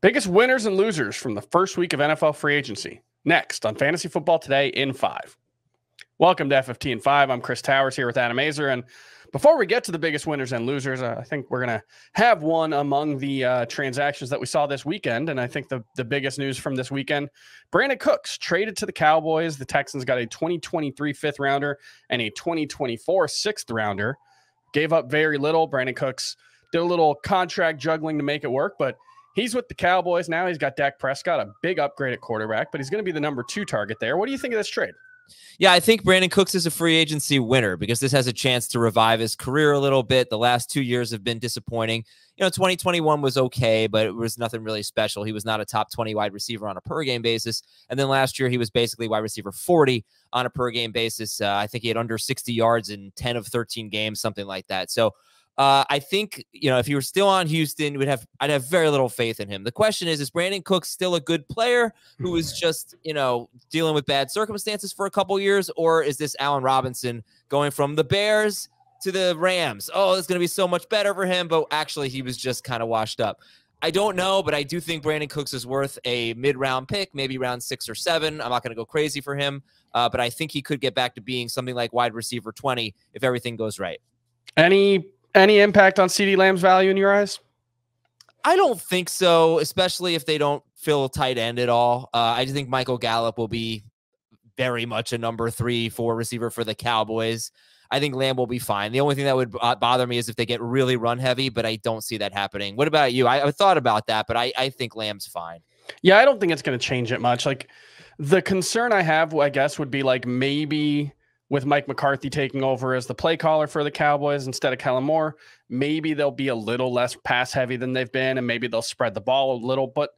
Biggest winners and losers from the first week of NFL free agency. Next on Fantasy Football Today in 5. Welcome to FFT in 5. I'm Chris Towers here with Adam Azer. And before we get to the biggest winners and losers, I think we're going to have one among the transactions that we saw this weekend. And I think the biggest news from this weekend, Brandin Cooks traded to the Cowboys. The Texans got a 2023 fifth rounder and a 2024 sixth rounder. Gave up very little. Brandin Cooks did a little contract juggling to make it work, but he's with the Cowboys now. He's got Dak Prescott, a big upgrade at quarterback, but he's going to be the number 2 target there. What do you think of this trade? Yeah, I think Brandin Cooks is a free agency winner because this has a chance to revive his career a little bit. The last 2 years have been disappointing. 2021 was okay, but it was nothing really special. He was not a top 20 wide receiver on a per game basis. And then last year, he was basically wide receiver 40 on a per game basis. I think he had under 60 yards in 10 of 13 games, something like that. So I think, if he were still on Houston, I'd have very little faith in him. The question is Brandin Cooks still a good player who is just, dealing with bad circumstances for a couple years? Or is this Allen Robinson going from the Bears to the Rams? Oh, it's going to be so much better for him. But actually, he was just kind of washed up. I don't know, but I do think Brandin Cooks is worth a mid-round pick, maybe round 6 or 7. I'm not going to go crazy for him, but I think he could get back to being something like wide receiver 20 if everything goes right. Any impact on CeeDee Lamb's value in your eyes? I don't think so, especially if they don't fill tight end at all. I just think Michael Gallup will be very much a number 3-4 receiver for the Cowboys. I think Lamb will be fine. The only thing that would bother me is if they get really run heavy, but I don't see that happening. What about you? I thought about that, but I think Lamb's fine. Yeah, I don't think it's going to change it much. Like, the concern I have, I guess, would be like maybe with Mike McCarthy taking over as the play caller for the Cowboys instead of Kellen Moore, maybe they'll be a little less pass heavy than they've been, and maybe they'll spread the ball a little, but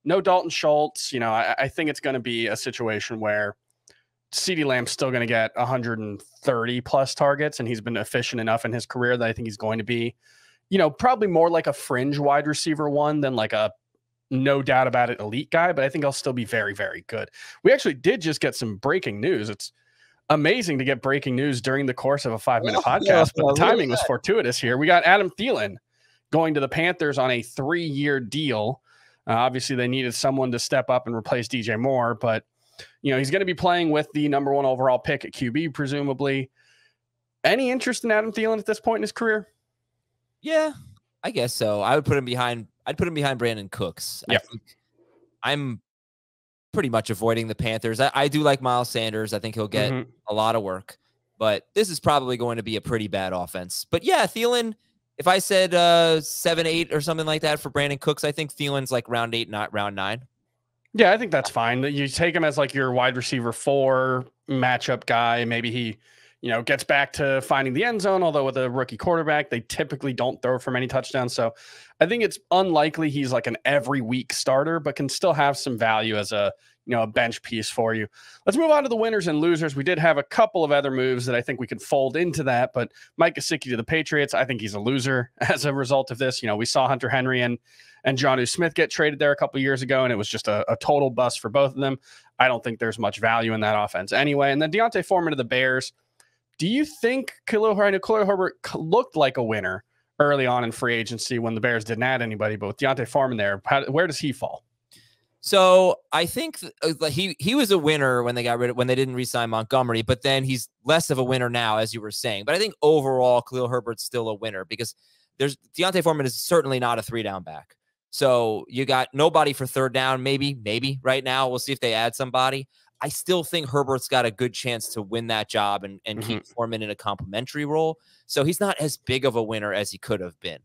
no Dalton Schultz. I think it's going to be a situation where CeeDee Lamb's still going to get 130 plus targets, and he's been efficient enough in his career that I think he's going to be, probably more like a fringe wide receiver one than like a no doubt about it elite guy, but I think he'll still be very, very good. We actually did just get some breaking news. It's amazing to get breaking news during the course of a 5-minute podcast, but the timing was fortuitous here. We got Adam Thielen going to the Panthers on a 3-year deal. Obviously, they needed someone to step up and replace DJ Moore, but he's going to be playing with the number 1 overall pick at QB, presumably. Any interest in Adam Thielen at this point in his career? Yeah, I guess so. I'd put him behind Brandin Cooks. Yeah. I'm pretty much avoiding the Panthers. I do like Miles Sanders. I think he'll get a lot of work, but this is probably going to be a pretty bad offense. But yeah, Thielen, if I said 7-8 or something like that for Brandin Cooks, I think Thielen's like round 8, not round 9. Yeah, I think that's fine. You take him as like your wide receiver 4 matchup guy. Maybe he, gets back to finding the end zone, although with a rookie quarterback, they typically don't throw for many touchdowns. So I think it's unlikely he's like an every week starter, but can still have some value as a bench piece for you. Let's move on to the winners and losers. We did have a couple of other moves that I think we could fold into that, but Mike Gesicki to the Patriots, I think he's a loser as a result of this. We saw Hunter Henry and Jonnu Smith get traded there a couple of years ago, and it was just a total bust for both of them. I don't think there's much value in that offense anyway. And then Deontay Foreman to the Bears. Do you think Khalil Herbert looked like a winner early on in free agency when the Bears didn't add anybody, but with Deontay Foreman there, where does he fall? So I think he was a winner when they didn't re-sign Montgomery, but then he's less of a winner now, as you were saying. But I think overall, Khalil Herbert's still a winner because Deontay Foreman is certainly not a 3-down back. So you got nobody for 3rd down, maybe right now. We'll see if they add somebody. I still think Herbert's got a good chance to win that job and keep Foreman in a complimentary role. So he's not as big of a winner as he could have been.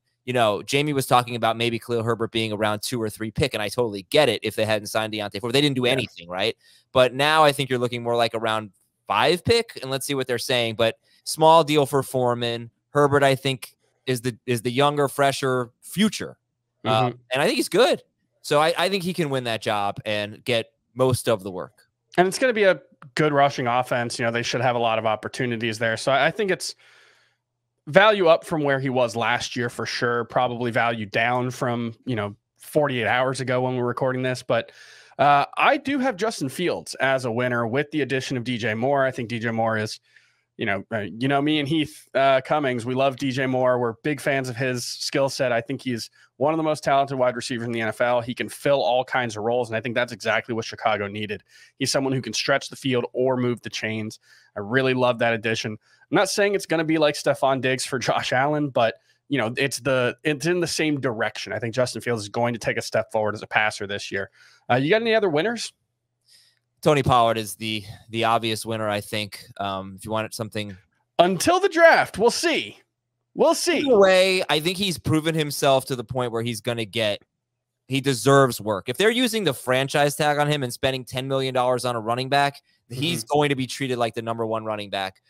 Jamie was talking about maybe Khalil Herbert being a round 2 or 3 pick, and I totally get it if they hadn't signed Deontay Foreman. They didn't do anything, right? But now I think you're looking more like a round 5 pick, and let's see what they're saying. But small deal for Foreman. Herbert, I think, is the younger, fresher future. And I think he's good. So I think he can win that job and get most of the work. And it's going to be a good rushing offense. They should have a lot of opportunities there. So I think it's value up from where he was last year for sure. Probably value down from, 48 hours ago when we're recording this. But I do have Justin Fields as a winner with the addition of DJ Moore. I think DJ Moore is Me and Heath Cummings, we love DJ Moore. We're big fans of his skill set. I think he's one of the most talented wide receivers in the NFL. He can fill all kinds of roles, and I think that's exactly what Chicago needed. He's someone who can stretch the field or move the chains. I really love that addition. I'm not saying it's going to be like Stephon Diggs for Josh Allen, but it's in the same direction. I think Justin Fields is going to take a step forward as a passer this year. You got any other winners? Tony Pollard is the obvious winner, I think. If you wanted something until the draft, we'll see. Either way, I think he's proven himself to the point where he deserves work. If they're using the franchise tag on him and spending $10 million on a running back, he's going to be treated like the #1 running back.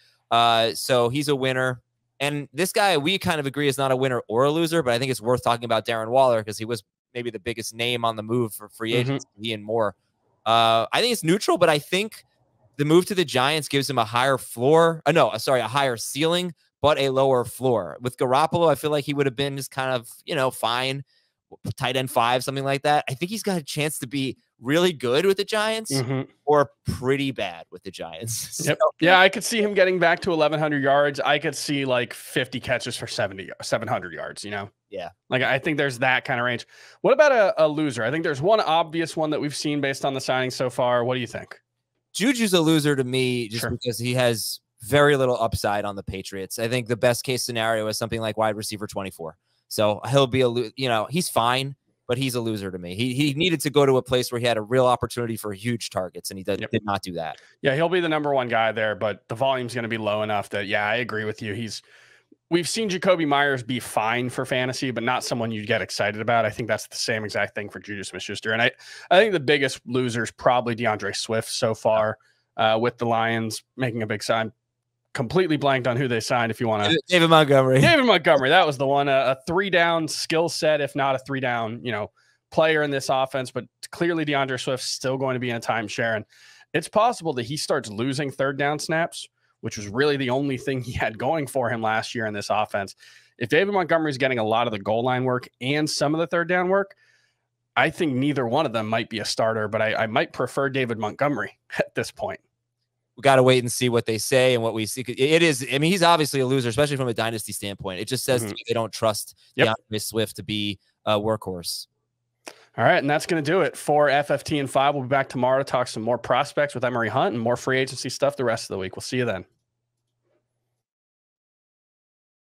So he's a winner. And this guy, we kind of agree, is not a winner or a loser, but I think it's worth talking about Darren Waller because he was maybe the biggest name on the move for free agents, he and more. I think it's neutral, but I think the move to the Giants gives him a higher a higher ceiling, but a lower floor. With Garoppolo, I feel like he would have been just kind of, fine, tight end 5, something like that. I think he's got a chance to be really good with the Giants or pretty bad with the Giants. Yep. Yeah, I could see him getting back to 1,100 yards. I could see like 50 catches for 700 yards, Yeah. Like, I think there's that kind of range. What about a loser? I think there's one obvious one that we've seen based on the signings so far. What do you think? Juju's a loser to me just because he has very little upside on the Patriots. I think the best case scenario is something like wide receiver 24. So he'll be he's fine, but he's a loser to me. He needed to go to a place where he had a real opportunity for huge targets, and he did not do that. Yeah, he'll be the #1 guy there, but the volume's going to be low enough that, I agree with you. We've seen Jacoby Myers be fine for fantasy, but not someone you'd get excited about. I think that's the same exact thing for Juju Smith-Schuster. And I think the biggest loser is probably DeAndre Swift so far with the Lions making a big sign. Completely blanked on who they signed. If you want to, David Montgomery. That was the one. A 3-down skill set, if not a 3-down, player in this offense. But clearly, DeAndre Swift's still going to be in a timeshare, and it's possible that he starts losing 3rd down snaps, which was really the only thing he had going for him last year in this offense. If David Montgomery's getting a lot of the goal line work and some of the 3rd down work, I think neither one of them might be a starter. But I might prefer David Montgomery at this point. We got to wait and see what they say and what we see. It is, he's obviously a loser, especially from a dynasty standpoint. It just says to me they don't trust DeAndre Swift to be a workhorse. All right, and that's going to do it for FFT and 5. We'll be back tomorrow to talk some more prospects with Emory Hunt and more free agency stuff the rest of the week. We'll see you then.